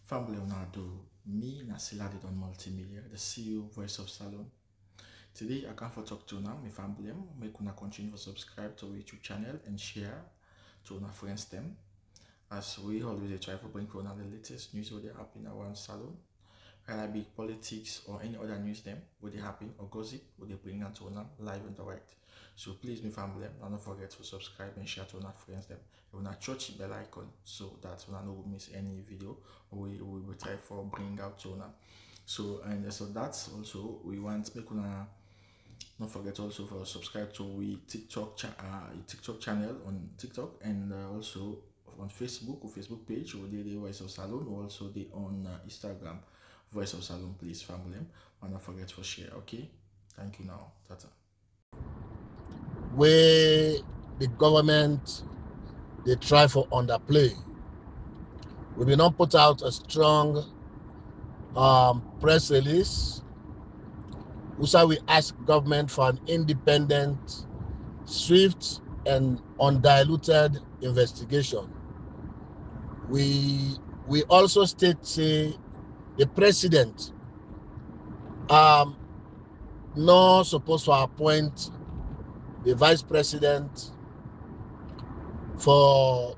Family Onado, me Nasila did on multimedia, the CEO voice of Salon. Today I come for talk to now, my family, make una continue to subscribe to our YouTube channel and share to our friends them. As we always try to bring for the latest news what they happen around Salon, whether it be politics or any other news them, what they happen or gossip, what they bring out to una live and direct. So please, my family, don't forget to subscribe and share to our friends them. You wanna touch the bell icon so that you don't miss any video we will try for bring out to una. So that's also we want make una don't forget also for subscribe to we TikTok channel on TikTok and also on Facebook or Facebook page or the Voice of Salon or also the on Instagram Voice of Salon. Please family, and don't forget to share. Okay, thank you now. Tata. Where the government they try for underplay. We will not put out a strong press release. We ask government for an independent, swift, and undiluted investigation. We also state say the president not supposed to appoint the vice president for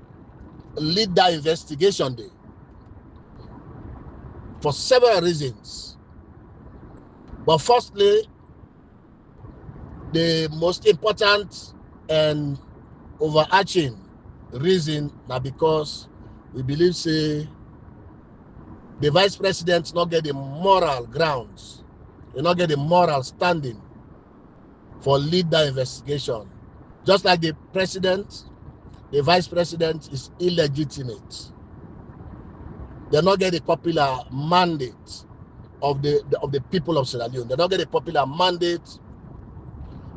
lead that investigation day for several reasons. But firstly, the most important and overarching reason now because we believe say the vice president not get the moral grounds, they not get the moral standing for lead that investigation. Just like the president, the vice president is illegitimate. They not get a popular mandate of the people of Sierra Leone. They not get a popular mandate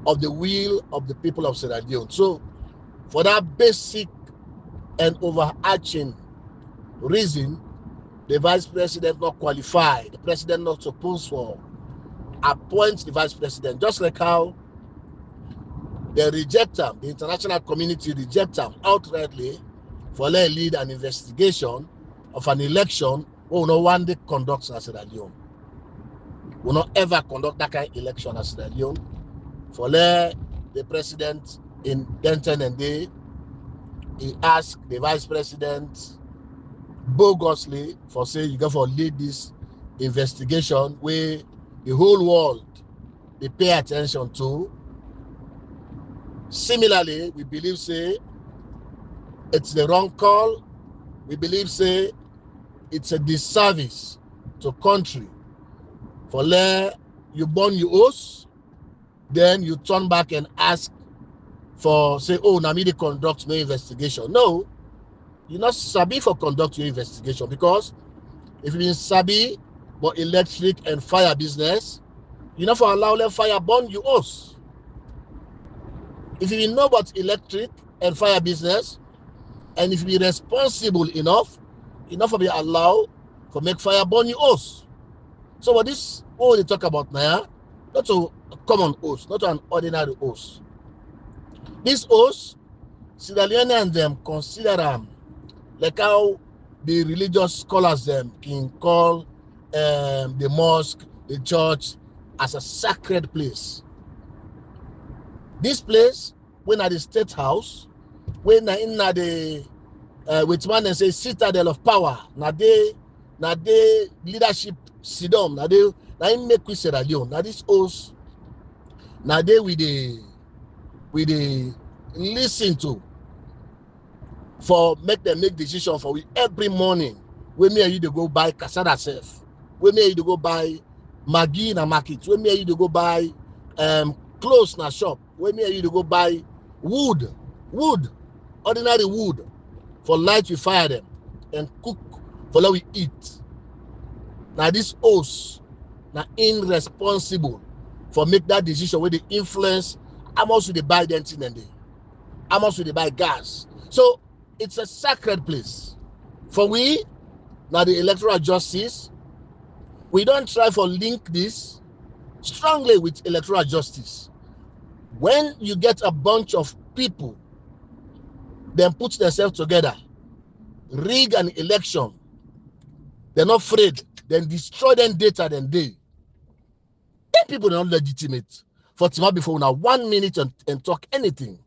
of the will of the people of Sierra Leone. So for that basic and overarching reason, the vice president not qualified. The president not supposed to appoint the vice president. Just like how they reject them, the international community reject them outrightly for their lead an investigation of an election we will not one day conduct in Sierra Leone. We will not ever conduct that kind of election in Sierra Leone. For the president in Denton and Day, he asked the vice president bogusly for saying you got to lead this investigation where the whole world they pay attention to. Similarly, we believe say it's the wrong call. We believe say it's a disservice to country. For you born you oath, then you turn back and ask for say, oh, now me they conduct no investigation. No, you're not sabi for conduct your investigation because if you been sabi but electric and fire business, you know for allow them fire burn you oath. If you know about electric and fire business, and if you be responsible enough for be allowed for make fire burn you oath. So what this all they talk about now, not a common oath, not an ordinary oath. This oath, Sierra Leone and them consider them like how the religious scholars them can call the mosque, the church as a sacred place. This place, when at the state house, when in the which man they say citadel of power, now they leadership sidom, now they make we Sierra Leone. Now this oath, now they we listen to for make them make decision for we every morning. When me and you to go buy cassava self, when me and you to go buy Maggi in a market, when me and you to go buy clothes in a shop, when me and you to go buy wood, ordinary wood for light we fire them and cook for let we eat. Now this oath now irresponsible for make that decision where they influence how much do they buy them thing and how much do they buy gas. So it's a sacred place. For we, now the electoral justice, we don't try for link this strongly with electoral justice. When you get a bunch of people, then put themselves together, rig an election, They're not afraid. Then destroy them data then they. Then people are not legitimate. For Tima before now 1 minute and talk anything.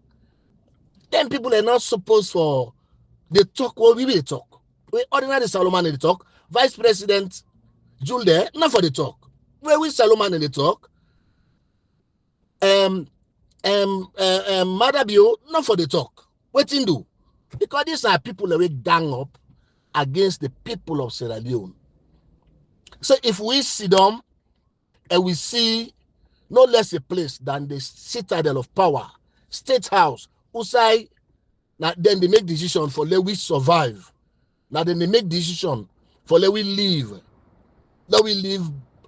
Then people are not supposed for they talk what we will talk. We ordinary Solomon in the talk. Vice President Juldeh, not for the talk. Where we Solomon in the talk. Madabio, not for the talk. What in do? Because these are people that we gang up against the people of Sierra Leone. So if we sit down and we see no less a place than the citadel of power, State House, Usai, now then they make decision for let we survive. Now then they make decision for let we live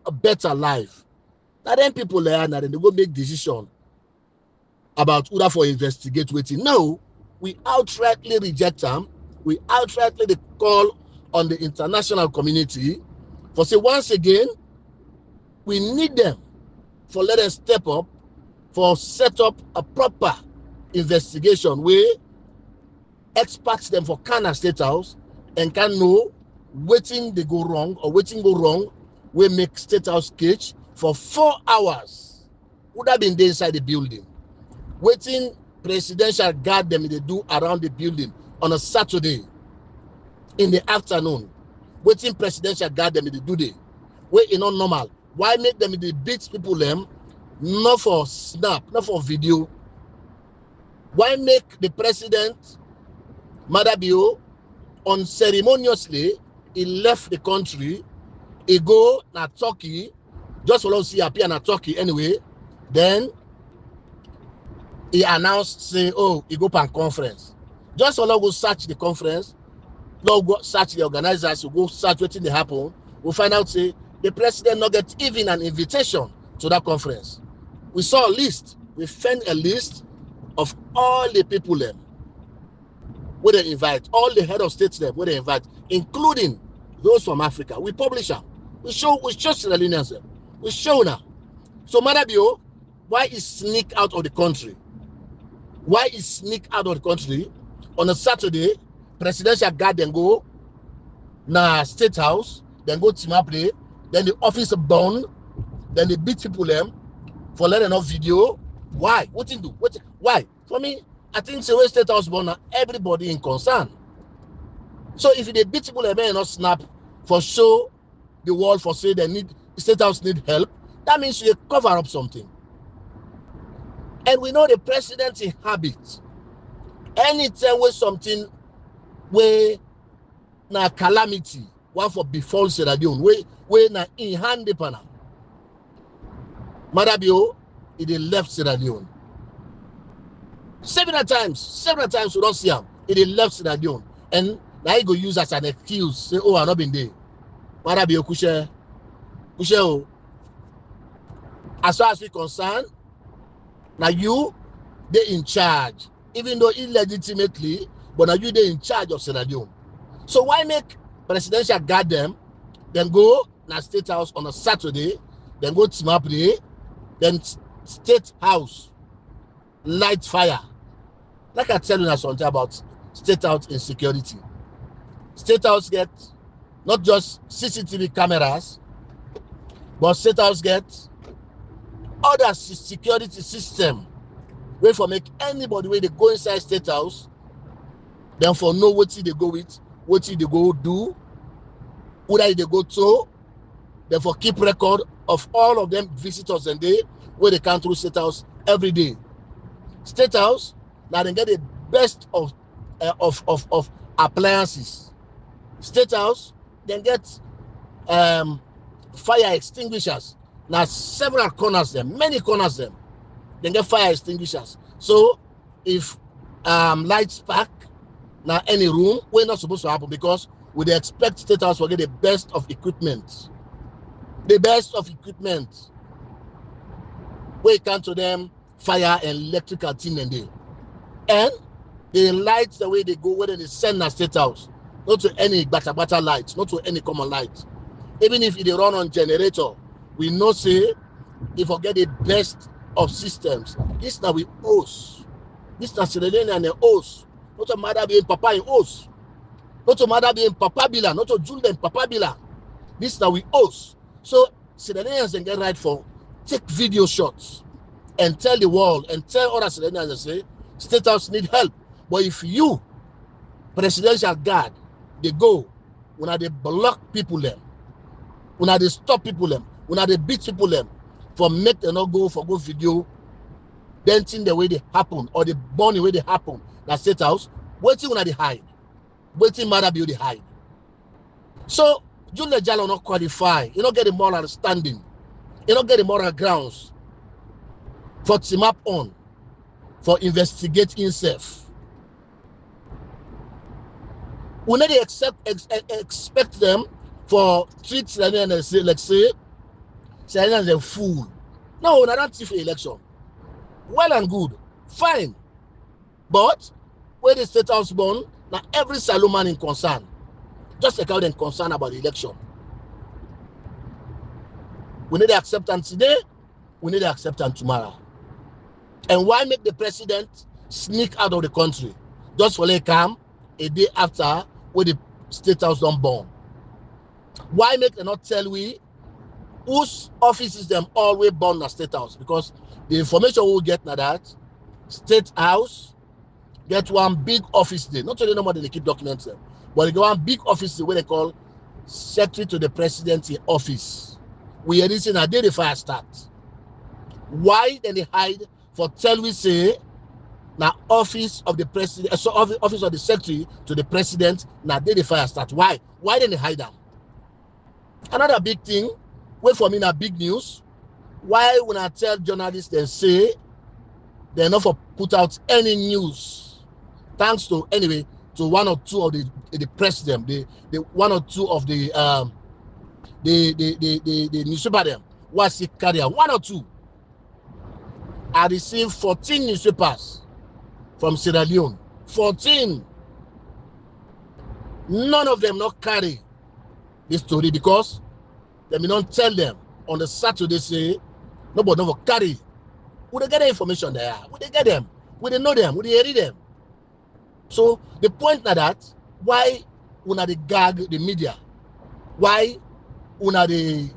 a better life. Now then people there, now then they go make decision about who for investigate waiting. No, we outrightly reject them. We outrightly call on the international community for say once again, we need them for let us step up, for set up a proper investigation where experts them for Kana State House and can know waiting they go wrong or waiting go wrong, we make State House cage for 4 hours. Would have been there inside the building. Waiting presidential guard them they do around the building on a Saturday in the afternoon. Waiting presidential guard them they do they. Wait, not normal. Why make them they beat people them? Not for snap, not for video. Why make the president Madabio unceremoniously he left the country, he go na Turkey, just for us see appear na Turkey anyway, then he announced say, oh, he go pan conference. Just for us go search the conference, now go search the organizers, we go search what they happen, we'll find out say the president not get even an invitation to that conference. We saw a list, we found a list of all the people them where they invite, all the head of states them where they invite, including those from Africa. We publish them. We show Sierra Leoneans them. We show now. So Madabio, why is sneak out of the country? Why is sneak out of the country on a Saturday? Presidential guard then go na State House, then go to Maple, then the office burn, then they beat people them for letting off video. Why? What you do? Why? For me, I think the way State House burn, everybody in concern. So if they beat people them and not snap for show the world for say they need State House need help, that means you cover up something. And we know the president in habit. Anytime where something where na calamity, one for befall Sierra Leone, where na in hand the panel. Madabio, he left Sierra Leone. Several times we don't see him. He left Sierra Leone. And now he go use as an excuse, say, oh, I've not been there. Madabio, kushe. As far as we concerned, now you, they in charge. Even though illegitimately, but now you they in charge of Sierra Leone. So why make presidential guard them, then go na State House on a Saturday, then go to Maple, then State House light fire. Like I tell you now something about State House insecurity. State House get not just CCTV cameras, but State House get other security system where for make anybody where they go inside State House, then for know what they go with, what they go do, who they go to, then for keep record of all of them visitors and they where they come through State House every day. State House now they get the best of appliances. State House then get fire extinguishers. Now several corners them, many corners them. Then get fire extinguishers. So if light spark now any room, we're not supposed to happen because we expect State House to get the best of equipment. The best of equipment. We come to them fire and electrical thing and they. And the lights the way they go, whether they send a State House, not to any bata lights, not to any common light. Even if they run on generator, we know say if we get the best of systems. This now we host. This now Sierra Leone and the host. Not a matter being Papa in host. Not a matter being Papa Bila, not a Juldeh Papa Bila. This now we host. So Sierra Leoneans can get right for take video shots and tell the world and tell other Sierra Leoneans and say, State House need help. But if you, presidential guard, they go, when they block people them, when they stop people them, when they beat people them, for make them not go for go video, then think the way they happen or the burn the way they happen, that State House, waiting when they hide. Waiting matter be they hide. So Juldeh Jalloh not qualify. You don't get the moral standing. You don't get the moral grounds for team up on, for investigate himself. We need to expect them for treat Sierra Leone like say Sierra Leone is a fool. No, I don't thief election. Well and good, fine. But when the State House born, now every saloon man in concern, just like how they're concerned about the election. We need the acceptance today, we need the acceptance tomorrow. And why make the president sneak out of the country just for like come a day after when the State House don't born? Why make them not tell we whose offices them always born at State House? Because the information we'll get now that State House get one big office there. Not only know they keep documents them, but they get one big office where they call Secretary to the Presidency Office. We are listening a day the fire start. Why then they hide for tell we say now office of the president, so office of the secretary to the president now day the fire start? Why? Why then they hide them? Another big thing, wait for me now big news. Why when I tell journalists they say they're not for put out any news? Thanks to anyway to one or two of the president, the one or two of the newspaper them was carrier, one or two. I received 14 newspapers from Sierra Leone. 14. None of them not carry this story because they may not tell them on the Saturday say nobody never carry. Would they get the information there? Would they get them? Would they know them? Would they read them? So the point now that why una they gag the media? Why una they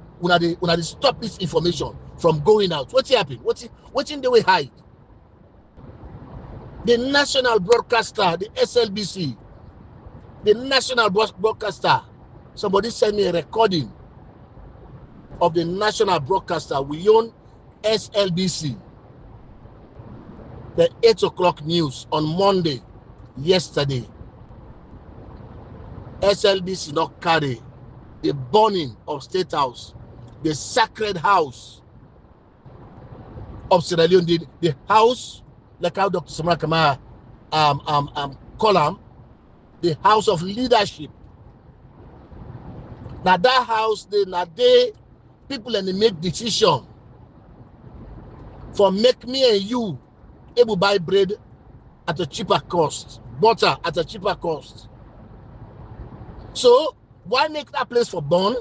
stop this information from going out? What's happening? What's in the way hide? The national broadcaster, the SLBC, the national broadcaster. Somebody sent me a recording of the national broadcaster. We own SLBC. The 8 o'clock news on Monday, yesterday. SLBC not carry the burning of State House, the sacred house of Sierra Leone, the house, like how Dr. Samara Kamara column, the house of leadership. Now that house, they people and they make decision for make me and you able to buy bread at a cheaper cost, butter at a cheaper cost. So why make that place for burn?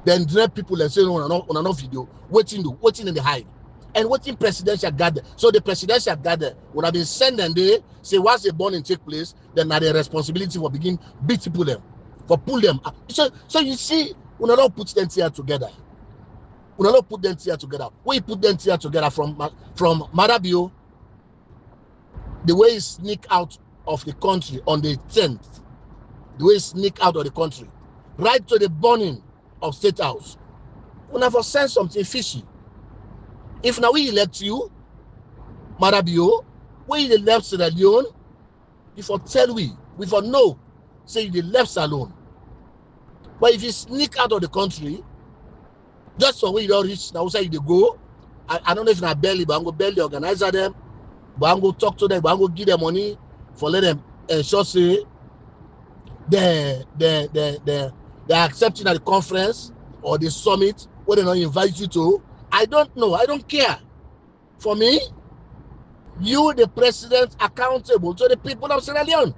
Then drag people and say no, on no video, waiting in the hide. And waiting presidential guard. So the presidential guard would have been sent and they say once the burning take place, then now the responsibility will begin beat people them, for pull them. So you see, we don't put them here together. We don't put them here together. We put them here together from Marabio, the way he sneak out of the country on the 10th, the way he sneak out of the country, right to the burning of State House. We never send something fishy. If now we elect you, Marabio, when you left Sierra Leone, you for tell we for no, say you left Salone. But if you sneak out of the country, just for when you don't reach now, say you go. I don't know if na belly, but I'm going to belly organizer them, but I'm going to talk to them, but I'm going to give them money for let them ensure say they're accepting at the conference or the summit where they not invite you to. I don't know. I don't care. For me, you, the president, accountable to the people of Sierra Leone.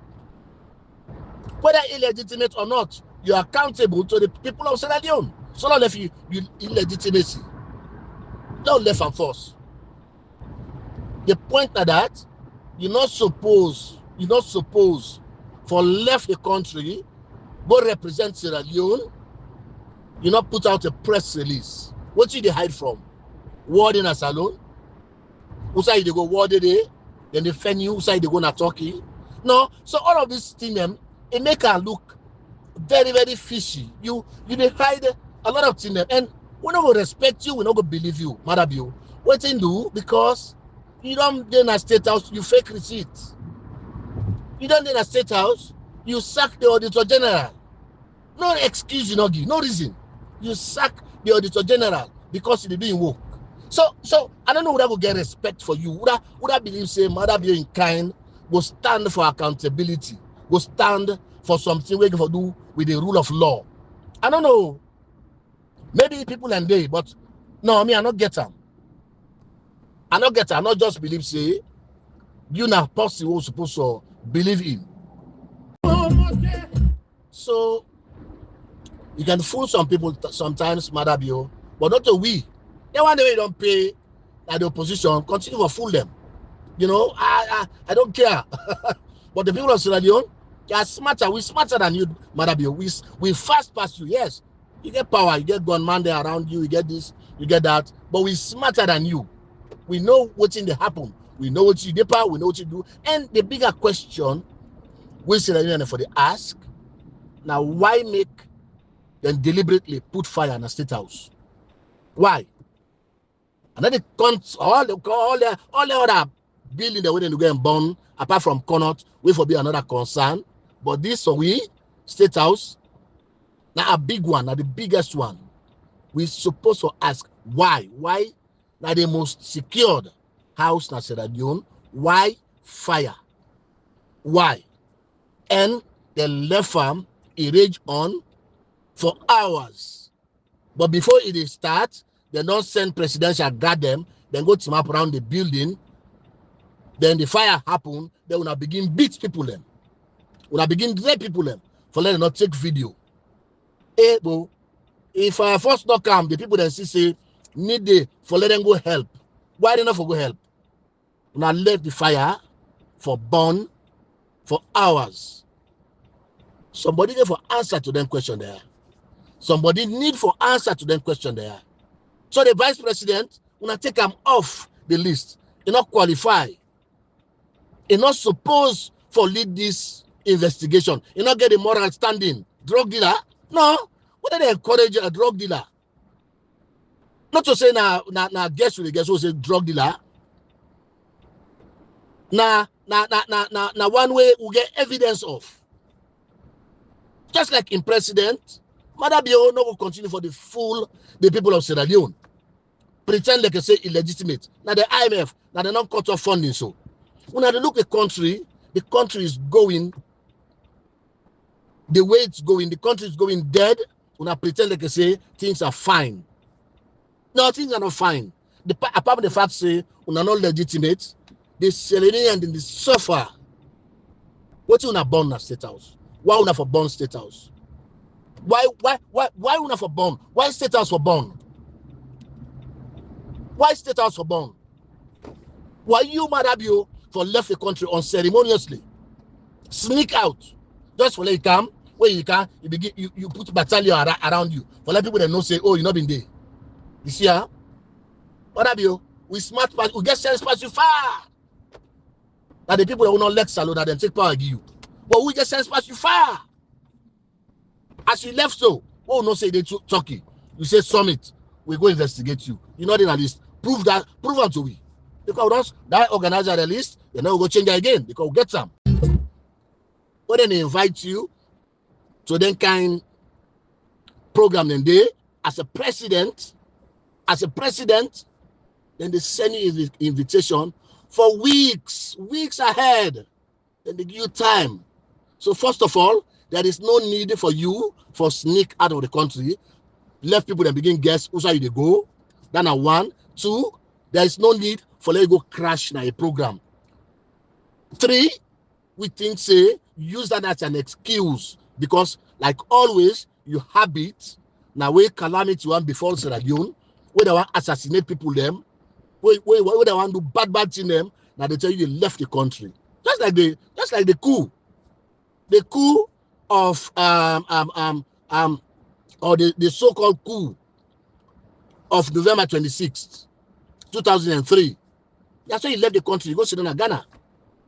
Whether illegitimate or not, you're accountable to the people of Sierra Leone. So not left you illegitimacy. Don't left and force. The point of that, you're not supposed for left the country, go represent Sierra Leone, you not put out a press release. What you they hide from? Ward in a salon? Who say they go ward day? Then they fend you, who say they go na Turkey? No, so all of this thing, it make her look very, very fishy. You they hide a lot of things, and we not gonna respect you, we not gonna believe you, Madam you. What you do? Because you don't then a state house, you fake receipts. You don't in a state house, you sack the auditor general. No excuse you not give, no reason. You sack the auditor general because you're doing work. So I don't know whether will get respect for you. Would I believe say Mother be in kind will stand for accountability, will stand for something we can do with the rule of law. I don't know. Maybe people and they, but no, me, I not get them. I not get them. I not just believe say you now person who supposed to believe in. So you can fool some people sometimes, Mother Bio, but not a we. They want the way you don't pay like the opposition, continue to fool them. You know, I don't care. But the people of Sierra Leone, they are smarter. We're smarter than you, Mother Bio. We fast past you. Yes, you get power, you get gunman there around you, you get this, you get that. But we're smarter than you. We know what's in the happen. We know what you do, we know what you do. And the bigger question we Sierra Leone for the ask, now why make them deliberately put fire in a state house? Why? And then they all the other building the way they go and burn, apart from Connaught, will for be another concern. But this we state house, now a big one, now the biggest one. We supposed to ask why? Why now the most secured house in Sierra Leone? Why fire? Why? And the left farm it rage on for hours. But before it starts, they don't send presidential guard them, then go team up around the building. Then the fire happen, they will begin beat people them. Will begin rape people them for letting not take video. Hey, bro, if I first not come, the people then say need they for let them go help. Why they not for go help? Now left the fire for burn for hours. Somebody there for answer to them question there. Somebody need for answer to them question there. So the vice president will take him off the list. He not qualify. He not supposed for lead this investigation. He not get a moral standing. Drug dealer? No. What do they encourage a drug dealer? Not to say now guess who say drug dealer. Now one way we get evidence of. Just like in president, Mother Bio no will continue for the people of Sierra Leone. Pretend like I say illegitimate. Now the IMF, now they not cut off funding. So when I look at the country is going the way it's going, the country is going dead. When I pretend like I say things are fine. No, things are not fine. Apart from the fact say we are not legitimate, the Sierra Leonean and the suffer. What you wanna burn in state house? Why una for burn state house? Why una for burn? Why state house for burn? Why state house for burn? Why you, Madam you, for left the country unceremoniously? Sneak out. Just for let you come, where you can, you put battalion around you. For let people that know say, oh, you not been there. You see, huh? Madam you, we smart, we get sense past you far. Now the people that will not let salute that then take power give you. But we get sense past you far. As you left so, oh no say they Turkey. You say summit, we go investigate you. You're not in a list. Prove that to we. Because that organizer the list, you know we'll go change it again because we'll get some. But then they invite you to then kind program them there as a president, then they send you the invitation for weeks ahead. Then they give you time. So first of all, there is no need for you for sneak out of the country. Left people that begin guess who's how they go. Then a 1, 2, there is no need for let you go crash in a program. 3, we think say use that as an excuse because like always you habit now where calamity one before Sierra Leone, where they want assassinate people them, where they want to do bad thing them, now they tell you they left the country. Just like the coup. The coup of or the so-called coup of November 26th, 2003. That's why you left the country. You go sit down in Ghana.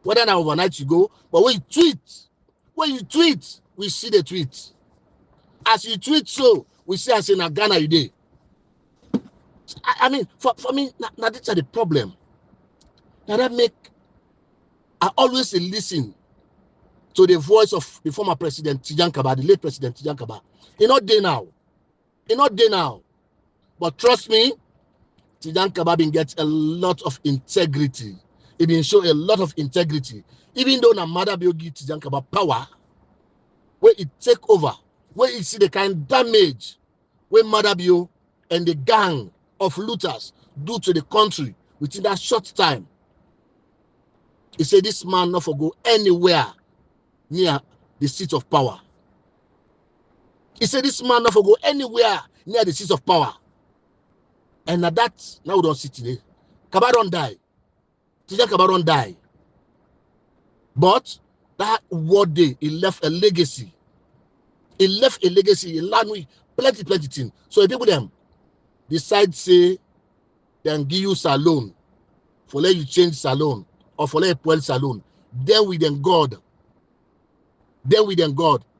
Whether now overnight you go, but when you tweet, we see the tweet. As you tweet, so we see as in Ghana you did. I mean, for me, now that's the problem. Now that make I always listen to the voice of the former president Tijan Kaba, the late president Tijan Kaba. He's not there now. But trust me, Tijan Kaba gets a lot of integrity. He been show a lot of integrity. Even though Namada Biogi Tijan Kaba power, where it take over, where you see the kind of damage where Madabio and the gang of looters do to the country within that short time. He said this man not for go anywhere near the seat of power. He said this man not for go anywhere near the seat of power. And now that, now we don't see today. Kaba don't die. Tijan Kaba don't die. But that war day, he left a legacy. He left a legacy. He learned with plenty things. So if people them decide say, then give you salon, for let you change salon, or for let you pull salon, then we then God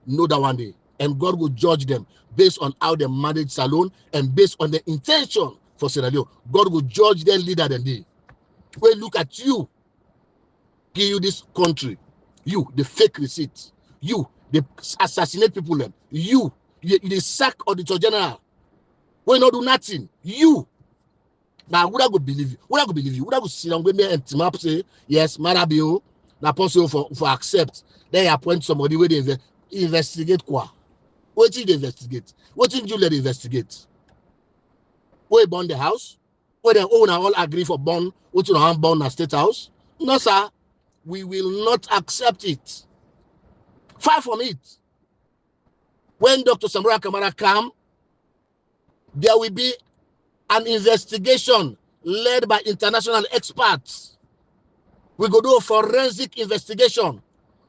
know that one day. And God will judge them based on how they manage salon and based on the intention for Sierra Leone. God will judge them leader than they. When look at you, give you this country, you, the fake receipts, you, they assassinate people, you the sack auditor general, we not do nothing, you. Now, would I go believe you? Would I go sit down with me and team up say, yes, Marabio, na possible for accept. Then appoint somebody where they investigate quoi? What did they investigate? What did you let investigate? Where burn the house? Where the owner all agree for burn, what you have burn a state house? No, sir. We will not accept it. Far from it. When Dr. Samora Kamara come, there will be an investigation led by international experts. We go do a forensic investigation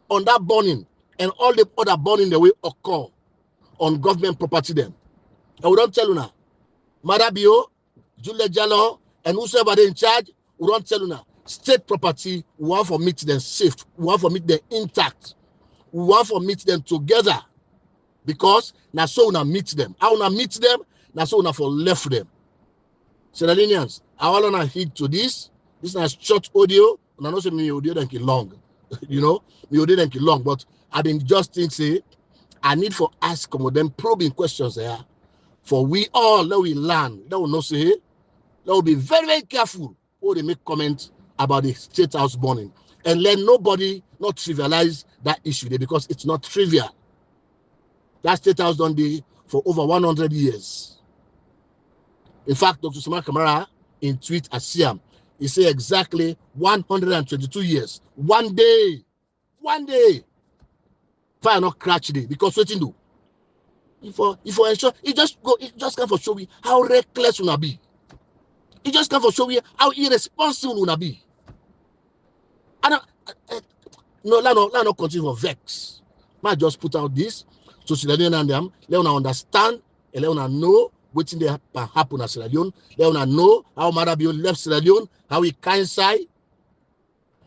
on that burning and all the other burning that will occur on government property then. And we don't tell you now. Madabio, Juldeh Jalloh, and whosoever they in charge, we don't tell you now. State property, we want to meet them safe. We want to meet them intact. We want to meet them together. Because now so we meet them. How we meet them, now so we for left them. Sierra Leoneans, I want to hit to this. This is a short audio. And I know say me audio than long. You know, me audio than long. But I've been just thinking, I need for ask them probing questions there. For we all, let we learn. That will not say, that will be very careful when they make comments about the state house burning. And let nobody not trivialize that issue there because it's not trivial. That state house done there for over 100 years. In fact, Dr. Samara Kamara in tweet at Siam, he said exactly 122 years. One day. Fire not crash day because what you do? If you ensure, it just can for show you how reckless you be. It just can for show you how irresponsible you be. No, let not continue for vex. Might just put out this so Sierra Leone and them let them understand and let them know what thing they happen at Sierra Leone. Let them know how Madabio left Sierra Leone, how he coincide,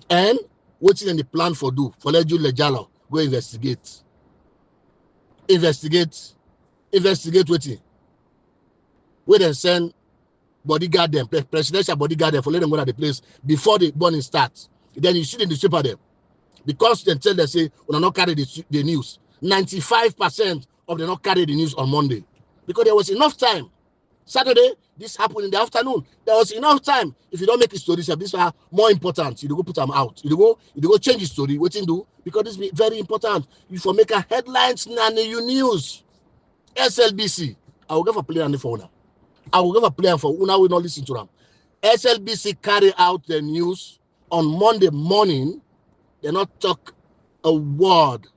and what thing they plan for do for let Juldeh Jalloh go investigate. Investigate what where they send bodyguard them, presidential bodyguard them for let them go to the place before the burning starts. Then you see in the newspaper them. Because they tell them say, we will not carry the news. 95% of them not carry the news on Monday. Because there was enough time. Saturday, this happened in the afternoon. There was enough time. If you don't make a story, this are more important. You go put them out. You go change the story. What you do? Because this is very important. You for make a headlines and you news. SLBC. I will give a player on the phone now. I will give a player for Una will not listen to them. SLBC carry out the news on Monday morning. They not talk a word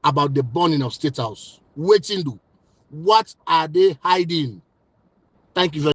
about the burning of State House. Waiting do. What are they hiding? Thank you very much.